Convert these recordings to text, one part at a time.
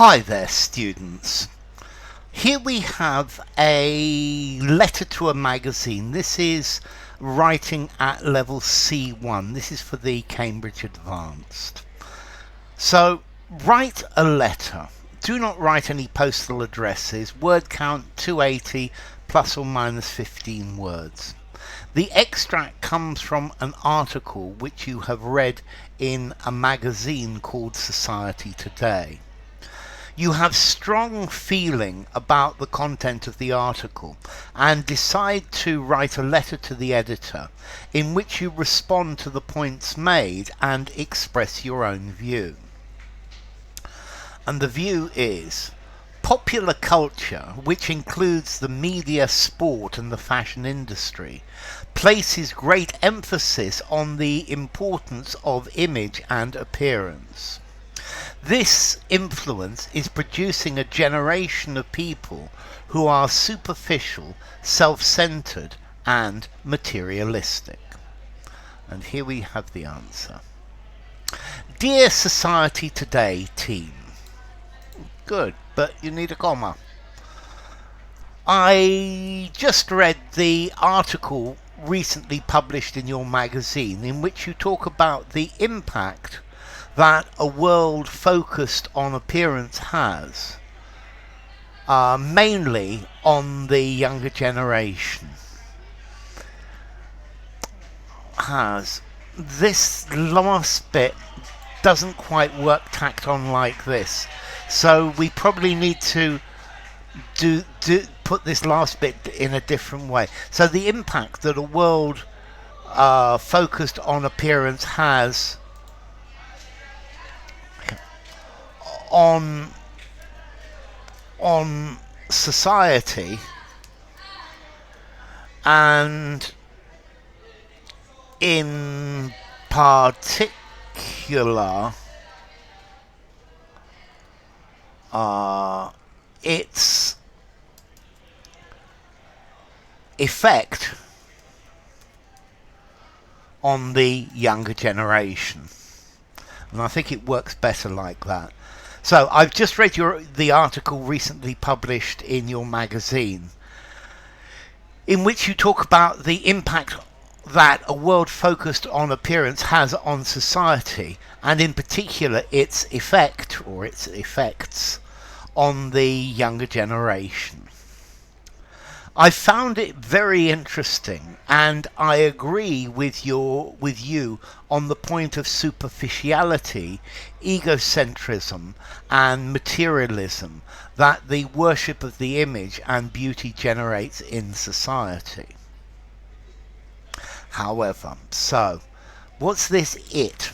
Hi there, students. Here we have a letter to a magazine. This is writing at level C1. This is for the Cambridge Advanced. So, write a letter. Do not write any postal addresses. Word count 280 plus or minus 15 words. The extract comes from an article which you have read in a magazine called Society Today. You have strong feeling about the content of the article and decide to write a letter to the editor in which you respond to the points made and express your own view. And the view is: popular culture, which includes the media, sport and the fashion industry, places great emphasis on the importance of image and appearance. This influence is producing a generation of people who are superficial, self-centered and materialistic. And here we have the answer. Dear Society Today team. Good, but you need a comma. I just read the article recently published in your magazine in which you talk about the impact that a world focused on appearance has, mainly on the younger generation. This last bit doesn't quite work tacked on like this, so we probably need to put this last bit in a different way. So the impact that a world focused on appearance has on society, and in particular its effect on the younger generation. And I think it works better like that. So I've just read the article recently published in your magazine in which you talk about the impact that a world focused on appearance has on society, and in particular its effect or its effects on the younger generation. I found it very interesting, and I agree with you on the point of superficiality, egocentrism and materialism that the worship of the image and beauty generates in society. However, so what's this it?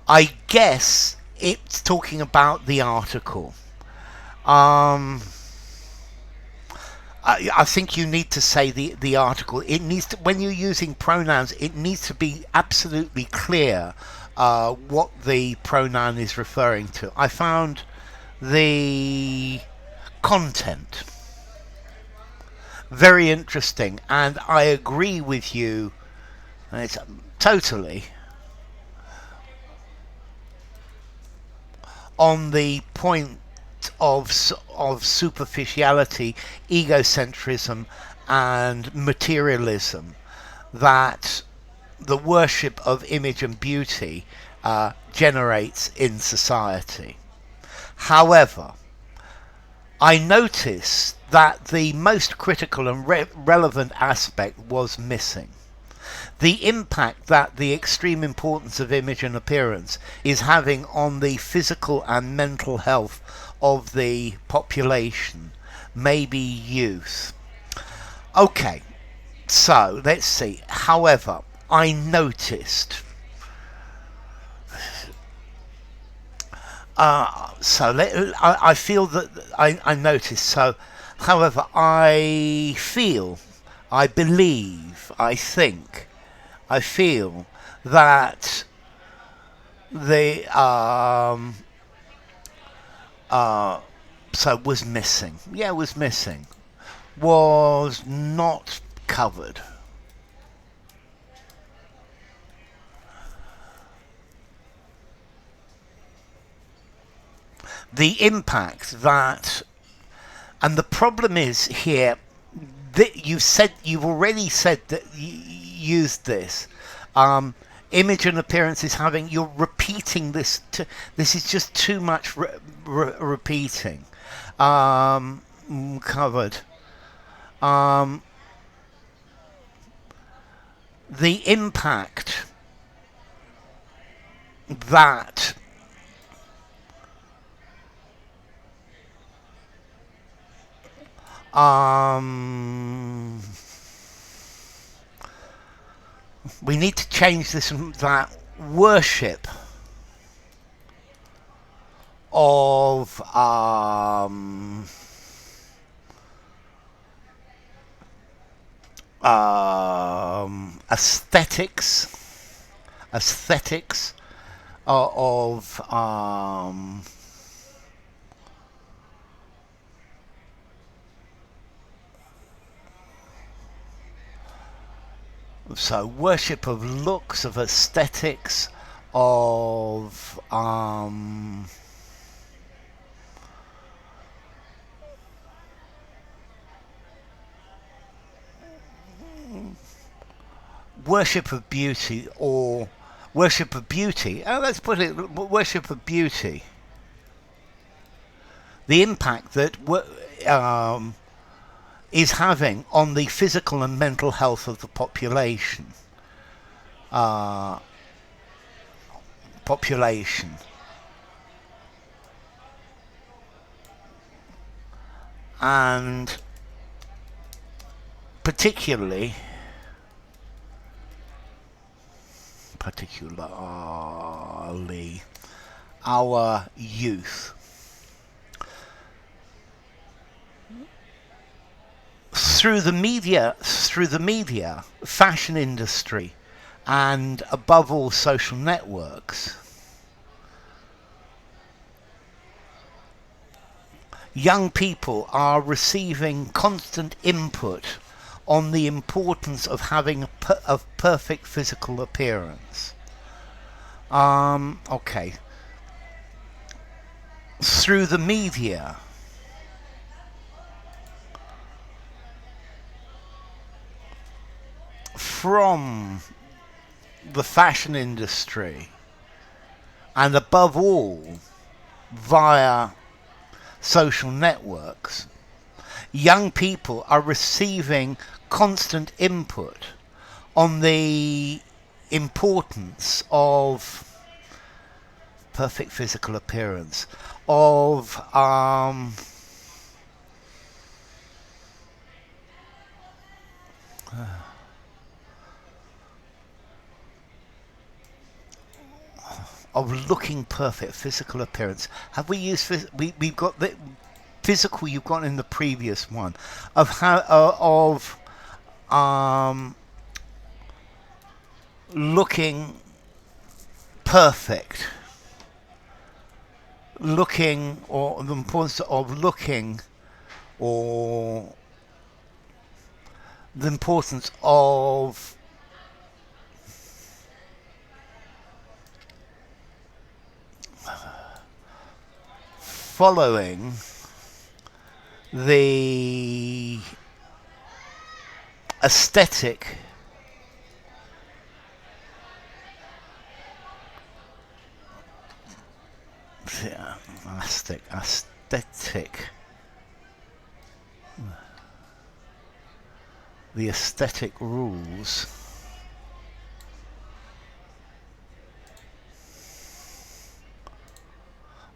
I guess it's talking about the article. I think you need to say the article. It needs to, when you're using pronouns, it needs to be absolutely clear what the pronoun is referring to. I found the content very interesting, and I agree with you. It's totally on the point of superficiality, egocentrism and materialism that the worship of image and beauty generates in society. However, I noticed that the most critical and relevant aspect was missing. The impact that the extreme importance of image and appearance is having on the physical and mental health of the population, maybe youth. Okay, so let's see. However, I noticed. I feel that I noticed. So, however, I feel, I believe, I think, I feel that the so was missing. Yeah, was missing. Was not covered. the impact that, and the problem is here that you've already said that you used this. Image and appearance is having, you're repeating this. This is just too much repeating. Covered. The impact that we need to change this, that worship of aesthetics of so worship of looks, of aesthetics, of worship of beauty, or worship of beauty. Let's put it, worship of beauty. The impact that is having on the physical and mental health of the population. And particularly our youth. Through the media, fashion industry, and above all social networks, young people are receiving constant input on the importance of having a perfect physical appearance. Okay. Through the media, from the fashion industry, and above all via social networks, young people are receiving constant input on the importance of perfect physical appearance, of looking perfect, physical appearance. Have we used we've got the physical you've got in the previous one, of how looking perfect, looking, or the importance of looking, or the importance of following the aesthetic the aesthetic rules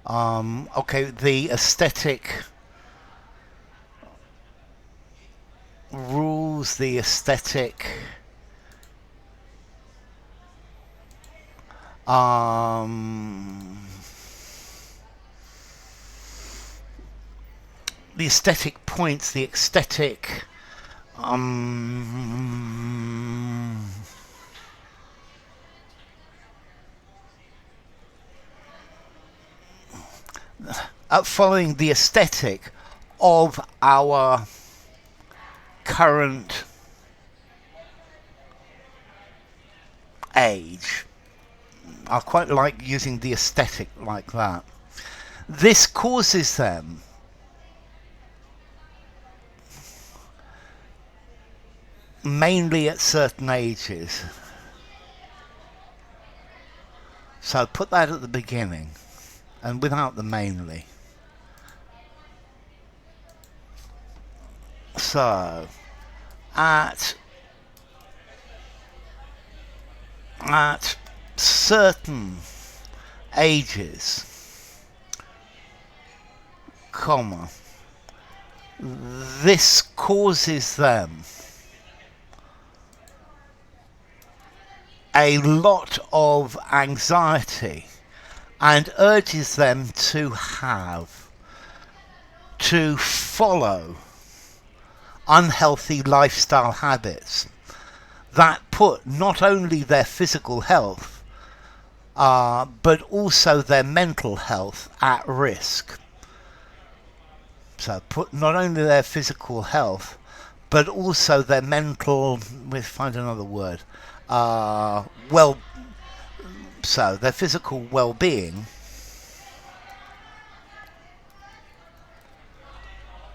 okay, the aesthetic rules, the aesthetic points, the aesthetic following the aesthetic of our current age. I quite like using the aesthetic like that. This causes them mainly at certain ages. So put that at the beginning and without the mainly. So at certain ages, comma, this causes them a lot of anxiety and urges them to follow unhealthy lifestyle habits that put not only their physical health but also their mental health at risk. So put not only their physical health but also their mental, we'll find another word, so their physical well-being,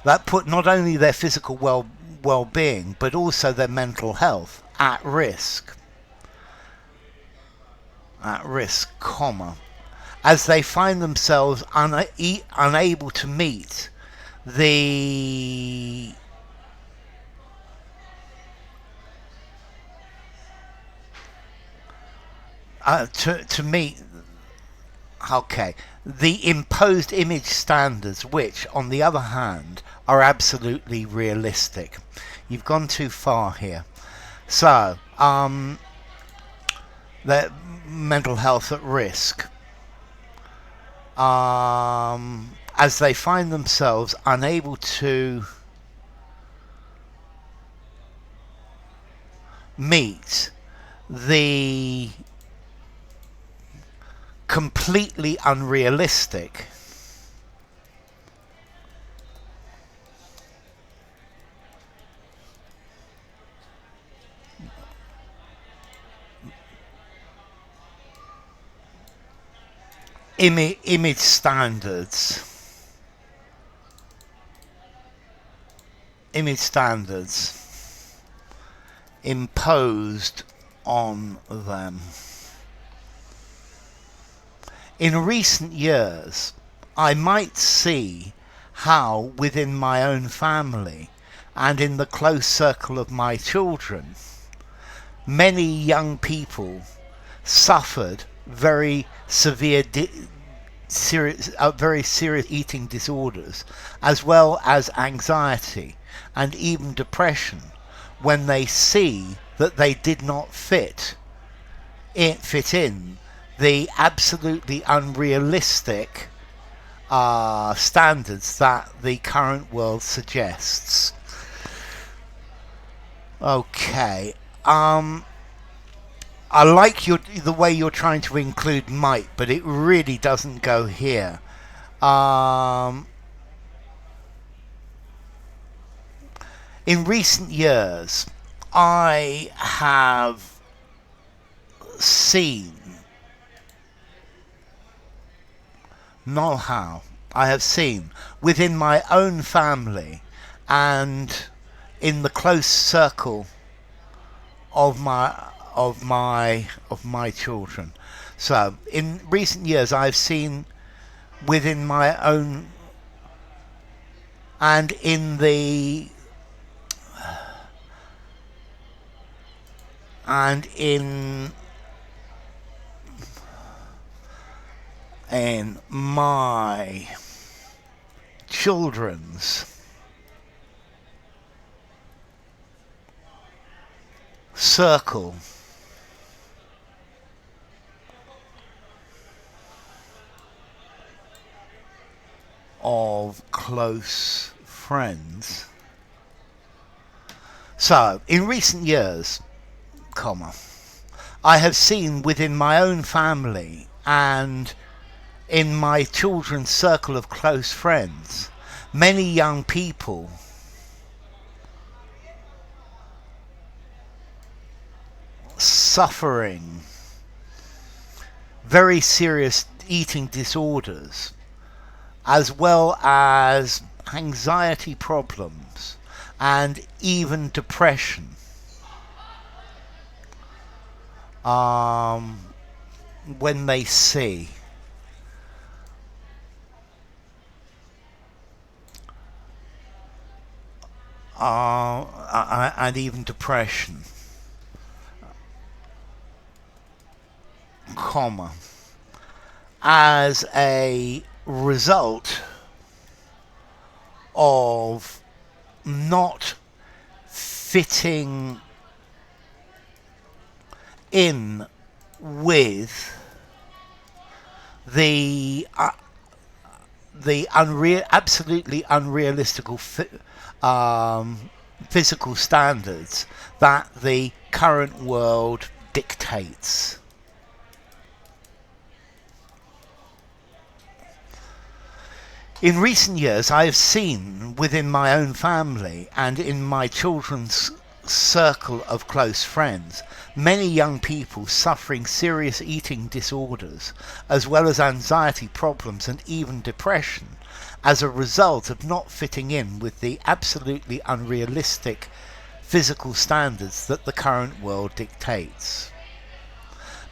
that put not only their physical well-being but also their mental health at risk, comma, as they find themselves unable to meet the the imposed image standards, which on the other hand are absolutely realistic. You've gone too far here. So their mental health at risk, as they find themselves unable to meet the completely unrealistic image standards imposed on them. In recent years, I might see how within my own family and in the close circle of my children, many young people suffered very very serious eating disorders, as well as anxiety and even depression, when they see that they did not fit in the absolutely unrealistic standards that the current world suggests. Okay. I like the way you're trying to include might, but it really doesn't go here. In recent years, I have seen, within my own family and in the close circle of my children. So in recent years I've seen within my own and in my children's circle of close friends. So, in recent years, I have seen within my own family and in my children's circle of close friends, many young people suffering very serious eating disorders as well as anxiety problems and even depression. Um, when they see and even depression, comma, as a result of not fitting in with the absolutely unrealistic physical standards that the current world dictates. In recent years, I have seen within my own family and in my children's circle of close friends many young people suffering serious eating disorders, as well as anxiety problems and even depression, as a result of not fitting in with the absolutely unrealistic physical standards that the current world dictates.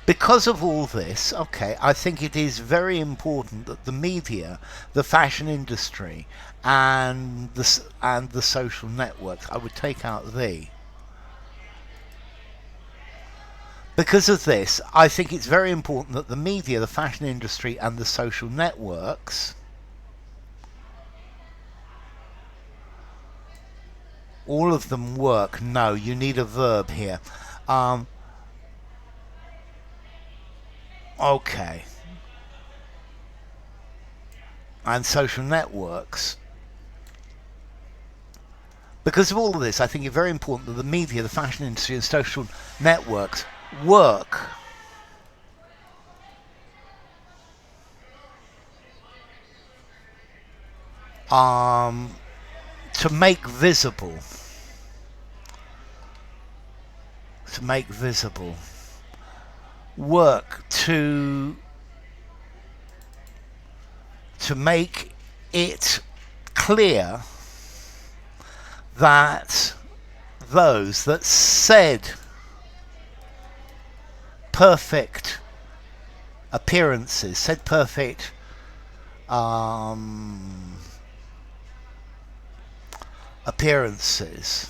Because of all this, okay, I think it is very important that the media, the fashion industry, and the social networks, I would take out the. Because of this, I think it's very important that the media, the fashion industry, and the social networks all of them work. No, you need a verb here. Okay. And social networks. Because of all of this, I think it's very important that the media, the fashion industry, and social networks work to make visible work to make it clear that those that said perfect appearances, said perfect appearances.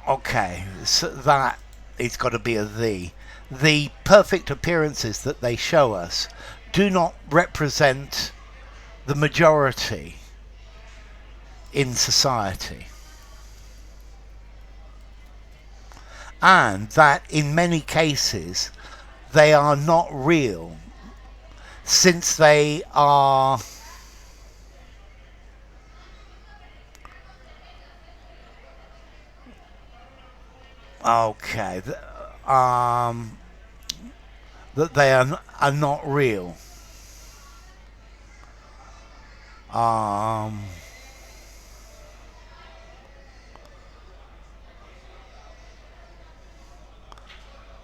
Okay, so that it's got to be a the. The perfect appearances that they show us do not represent the majority in society. And that in many cases they are not real, since they are okay, that they are not real.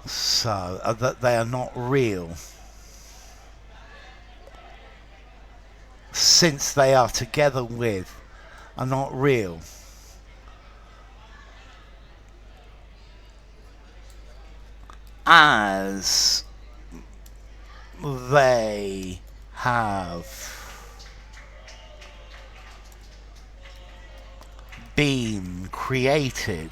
So that they are not real, since they are together with, are not real. As they have been created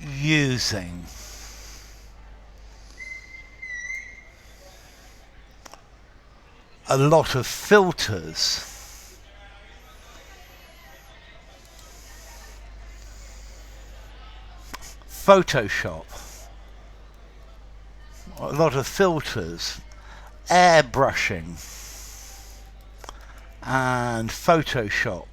using a lot of filters, Photoshop, a lot of filters, airbrushing, and Photoshop.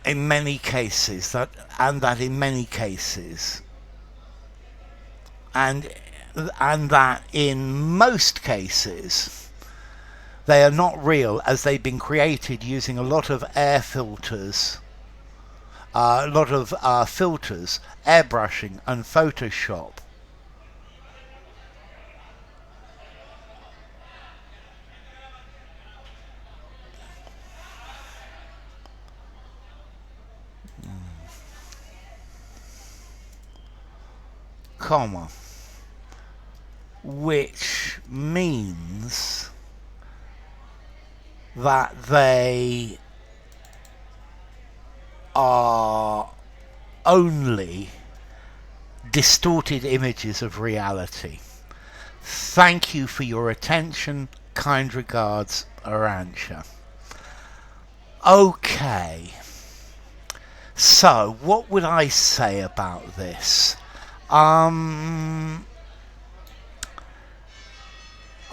in many cases, that in many cases, and that in most cases they are not real, as they've been created using a lot of air filters, a lot of filters, airbrushing and Photoshop. Comma, which means that they are only distorted images of reality. Thank you for your attention. Kind regards, Arantxa. Okay, so what would I say about this?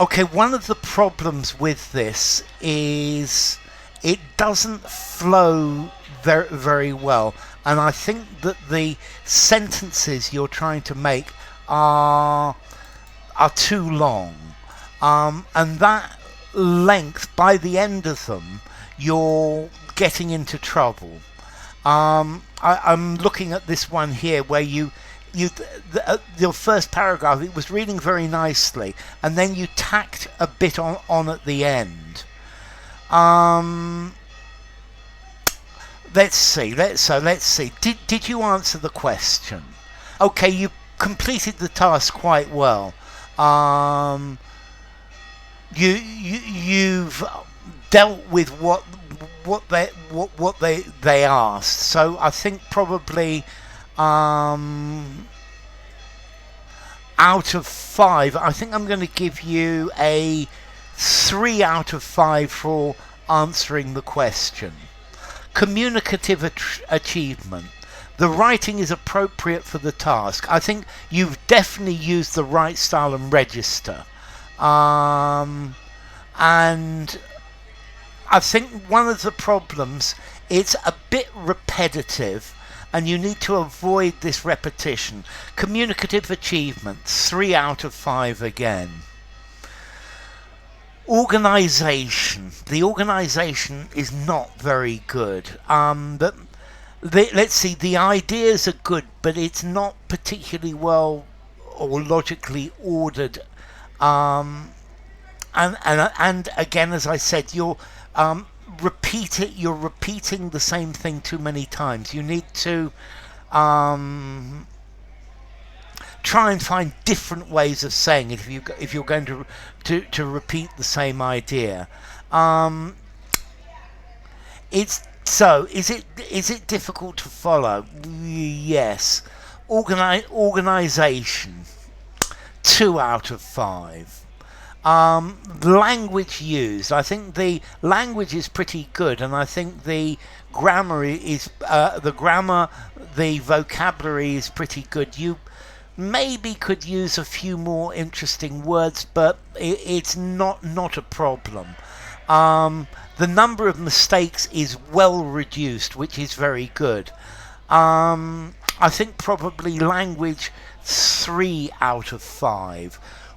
Okay, one of the problems with this is it doesn't flow very, very well, and I think that the sentences you're trying to make are too long, and that length, by the end of them, you're getting into trouble. I'm looking at this one here where your first paragraph, it was reading very nicely, and then you tacked a bit on at the end. Let's see. Did you answer the question? Okay, you completed the task quite well. You've dealt with what they asked. So I think probably out of 5, I think I'm going to give you a 3 out of 5 for answering the question. Communicative achievement. The writing is appropriate for the task. I think you've definitely used the right style and register. And I think one of the problems, it's a bit repetitive, and you need to avoid this repetition. Communicative achievement, 3 out of 5 again. Organisation. The organisation is not very good. But let's see, the ideas are good, but it's not particularly well or logically ordered. And again, as I said, you're repeating the same thing too many times. You need to try and find different ways of saying it if you're going to repeat the same idea. Is it difficult to follow? Yes. Organisation, 2 out of 5. Language used. I think the language is pretty good, and I think the grammar the vocabulary is pretty good. You maybe could use a few more interesting words, but it's not a problem. The number of mistakes is well reduced, which is very good. I think probably language, 3 out of 5,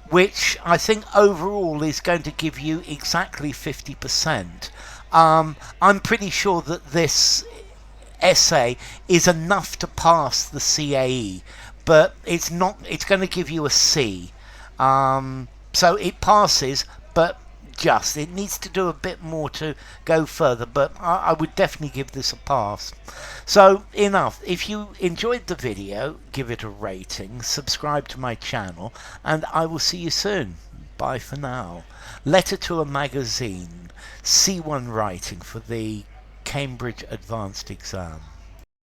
which I think overall is going to give you exactly 50%. I'm pretty sure that this essay is enough to pass the CAE, but it's not. It's going to give you a C. So it passes, but it needs to do a bit more to go further, but I would definitely give this a pass. So enough. If you enjoyed the video, give it a rating, subscribe to my channel, and I will see you soon. Bye for now. Letter to a magazine, C1 writing for the Cambridge Advanced Exam.